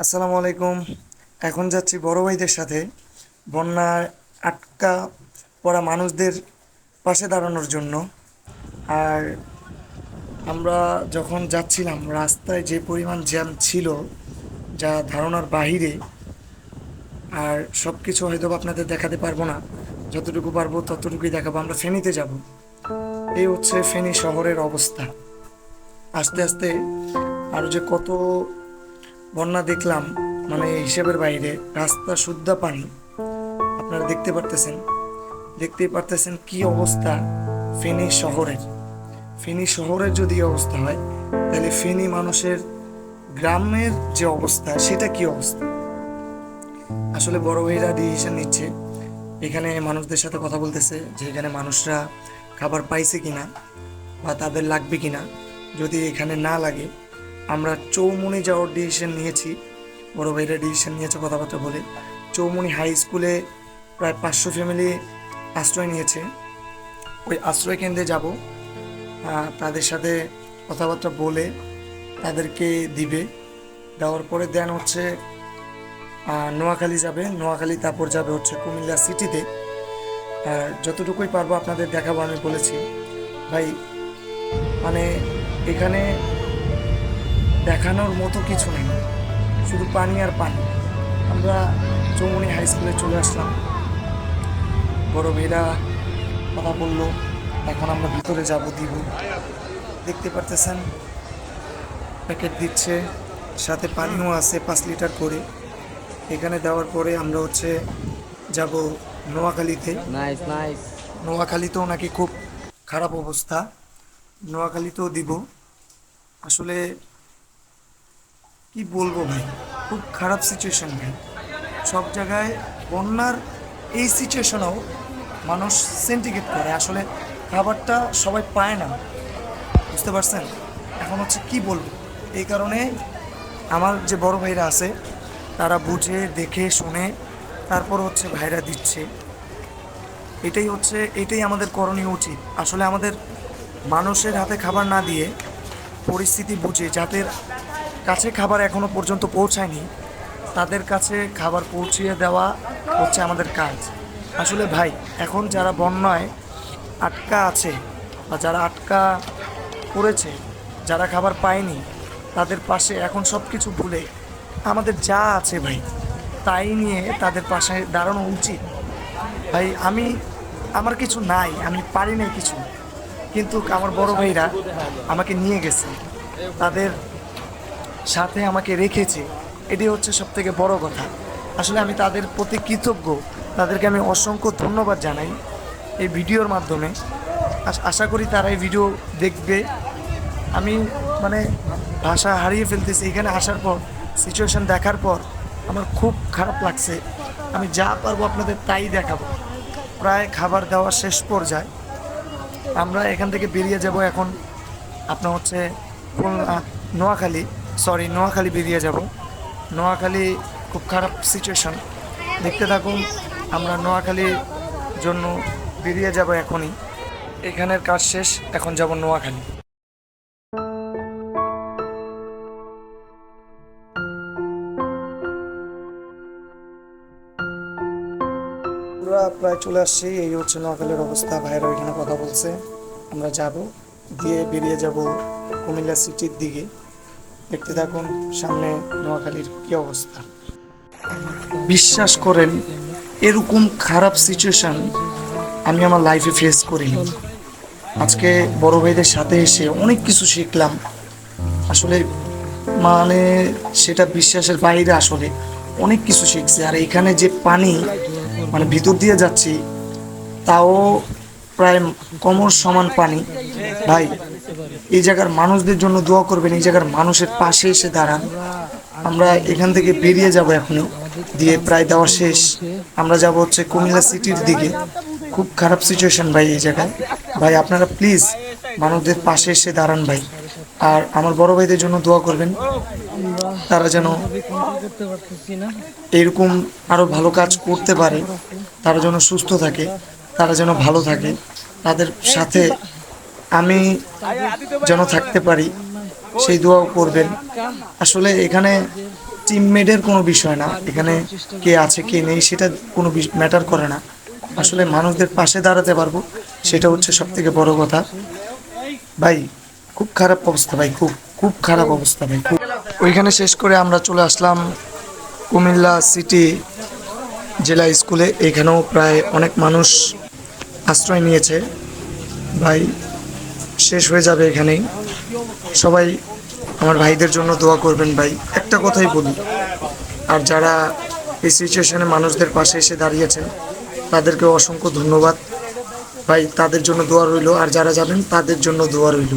আসসালামু আলাইকুম। এখন যাচ্ছি বড় ভাইদের সাথে বন্যায় আটকা পড়া মানুষদের পাশে দাঁড়ানোর জন্য। আর আমরা যখন যাচ্ছিলাম রাস্তায় যে পরিমাণ জ্যাম ছিল, যা ধারণার বাহিরে। আর সব কিছু হয়তো বা আপনাদের দেখাতে পারবো না, যতটুকু পারবো ততটুকুই দেখাবো। আমরা ফেনীতে যাব। এই হচ্ছে ফেনী শহরের অবস্থা। আস্তে আস্তে আরও যে কত বন্যা দেখলাম, মানে হিসেবের বাইরে। রাস্তা শুদ্ধ পানি, আপনারা দেখতেই পারতেছেন কি অবস্থা ফেনী শহরের। ফেনী শহরের যদি এই অবস্থা হয়, তাহলে ফেনী মানুষের গ্রামের যে অবস্থা সেটা কি অবস্থা। আসলে বড় ভাইরা ডিসিশন নিচ্ছে, এখানে মানুষদের সাথে কথা বলতেছে যে এখানে মানুষরা খাবার পাইছে কিনা বা তাদের লাগবে কিনা। যদি এখানে না লাগে, আমরা চৌমুনি যাওয়ার ডিসিশন নিয়েছি। বড় ভাইরা ডিসিশন নিয়েছে কথাবার্তা বলে। চৌমুনি হাই স্কুলে প্রায় 500 ফ্যামিলি আশ্রয় নিয়েছে। ওই আশ্রয় কেন্দ্রে যাব, তাদের সাথে কথাবার্তা বলে তাদেরকে দিবে। দেওয়ার পরে দেন হচ্ছে নোয়াখালী যাবে, নোয়াখালী তারপর যাবে হচ্ছে কুমিল্লা সিটিতে। আর যতটুকুই পারবো আপনাদের দেখাবো। আমি বলেছি ভাই, মানে এখানে দেখানোর মতো কিছু নেই, শুধু পানি আর পানি। আমরা চৌমুনি হাই স্কুলে চলে আসলাম, বড় ভাইরা কথা বললো। এখন আমরা ভিতরে যাব, দিব। দেখতে পারতেছেন প্যাকেট দিচ্ছে, সাথে পানিও আছে 5 লিটার করে। এখানে দেওয়ার পরে আমরা হচ্ছে যাব নোয়াখালীতে। Nice nice. নোয়াখালীতেও নাকি খুব খারাপ অবস্থা, নোয়াখালীতেও দিব। আসলে কি বলবো ভাই, খুব খারাপ সিচুয়েশন ভাই। সব জায়গায় বন্যার এই সিচুয়েশনেও মানুষ সেন্টিকেট করে। আসলে খাবারটা সবাই পায় না, বুঝতে পারছেন। এখন হচ্ছে কি বলবো, এই কারণে আমার যে বড় ভাইরা আছে তারা বুঝে দেখে শুনে তারপর হচ্ছে ভাইরা দিচ্ছে। এটাই আমাদের করণীয় উচিত। আসলে আমাদের মানুষের হাতে খাবার না দিয়ে পরিস্থিতি বুঝে, যাদের কাছে খাবার এখনো পর্যন্ত পৌঁছায়নি তাদের কাছে খাবার পৌঁছিয়ে দেওয়া হচ্ছে আমাদের কাজ। আসলে ভাই, এখন যারা বন্যায় আটকা আছে বা যারা আটকা পড়েছে, যারা খাবার পায়নি, তাদের পাশে এখন সব কিছু ভুলে আমাদের যা আছে ভাই তাই নিয়ে তাদের পাশে দাঁড়ানো উচিত। ভাই আমার কিছু নাই, আমি পারি নাই কিছু, কিন্তু আমার বড় ভাইরা আমাকে নিয়ে গেছে, তাদের সাথে আমাকে রেখেছে। এটাই হচ্ছে সব থেকে বড় কথা। আসলে আমি তাদের প্রতি কৃতজ্ঞ, তাদেরকে আমি অসংখ্য ধন্যবাদ জানাই এই ভিডিওর মাধ্যমে। আশা করি তারা এই ভিডিও দেখবে। আমি মানে ভাষা হারিয়ে ফেলতেছি এখানে আসার পর, সিচুয়েশন দেখার পর আমার খুব খারাপ লাগছে। আমি যা পারবো আপনাদের তাই দেখাবো। প্রায় খাবার দেওয়া শেষ পর্যায়ে, আমরা এখান থেকে বেরিয়ে যাব এখন। আপনার হচ্ছে নোয়াখালী বেরিয়ে যাব। নোয়াখালী খুব খারাপ সিচুয়েশন, দেখতে থাকুন। আমরা নোয়াখালীর জন্য বেরিয়ে যাব এখনই। এখানের কাজ শেষ, এখন যাব নোয়াখালী। আমরা প্রায় চলে আসছি। এই হচ্ছে নোয়াখালীর অবস্থা। ভাইয়েরা ওইখানে কথা বলছে, আমরা যাব, দিয়ে বেরিয়ে যাব কুমিল্লা সিটির দিকে। দেখতে থাকুন সামনে নোয়াখালীর কি অবস্থা। বিশ্বাস করেন, এরকম খারাপ সিচুয়েশন আমি আমার লাইফে ফেস করিনি। আজকে বড় ভাইদের সাথে এসে অনেক কিছু শিখলাম। আসলে মানে সেটা বিশ্বাসের বাইরে, আসলে অনেক কিছু শিখছি। আর এখানে যে পানি, মানে ভিতর দিয়ে যাচ্ছি, তাও প্রায় কোমর সমান পানি। ভাই, এই জায়গার মানুষদের জন্য দোয়া করবেন, এই জায়গার মানুষের পাশে এসে দাঁড়ান। আমরা এখান থেকে বেরিয়ে যাব এখনই, দিয়ে প্রায় দেওয়া শেষ। আমরা যাব হচ্ছে কুমিল্লা সিটির দিকে। খুব খারাপ সিচুয়েশন ভাই এই জায়গায়। ভাই আপনারা প্লিজ মানুষদের পাশে এসে দাঁড়ান ভাই। আর আমার বড় ভাইদের জন্য দোয়া করবেন, তারা যেন এরকম আরো ভালো কাজ করতে পারে, তারা যেন সুস্থ থাকে, তারা যেন ভালো থাকে। তাদের সাথে আমি যেন থাকতে পারি, সেই দোয়াও করবেন। আসলে এখানে টিমমেটের কোনো বিষয় না, এখানে কে আছে কে নেই সেটা কোনো ম্যাটার করে না। আসলে মানুষদের পাশে দাঁড়াতে পারবো, সেটা হচ্ছে সব থেকে বড় কথা। ভাই খুব খারাপ অবস্থা ভাই, খুব খুব খারাপ অবস্থা ভাই, খুব। ওইখানে শেষ করে আমরা চলে আসলাম কুমিল্লা সিটি জেলা স্কুলে। এখানেও প্রায় অনেক মানুষ আশ্রয় নিয়েছে ভাই, শেষ হয়ে যাবে এখানেই। সবাই আমার ভাইদের জন্য দোয়া করবেন ভাই, একটা কথাই বলি। আর যারা এই সিচুয়েশনে মানুষদের পাশে এসে দাঁড়িয়েছেন তাদেরকে অসংখ্য ধন্যবাদ ভাই, তাদের জন্য দোয়া রইল। আর যারা যাবেন তাদের জন্য দোয়া রইল।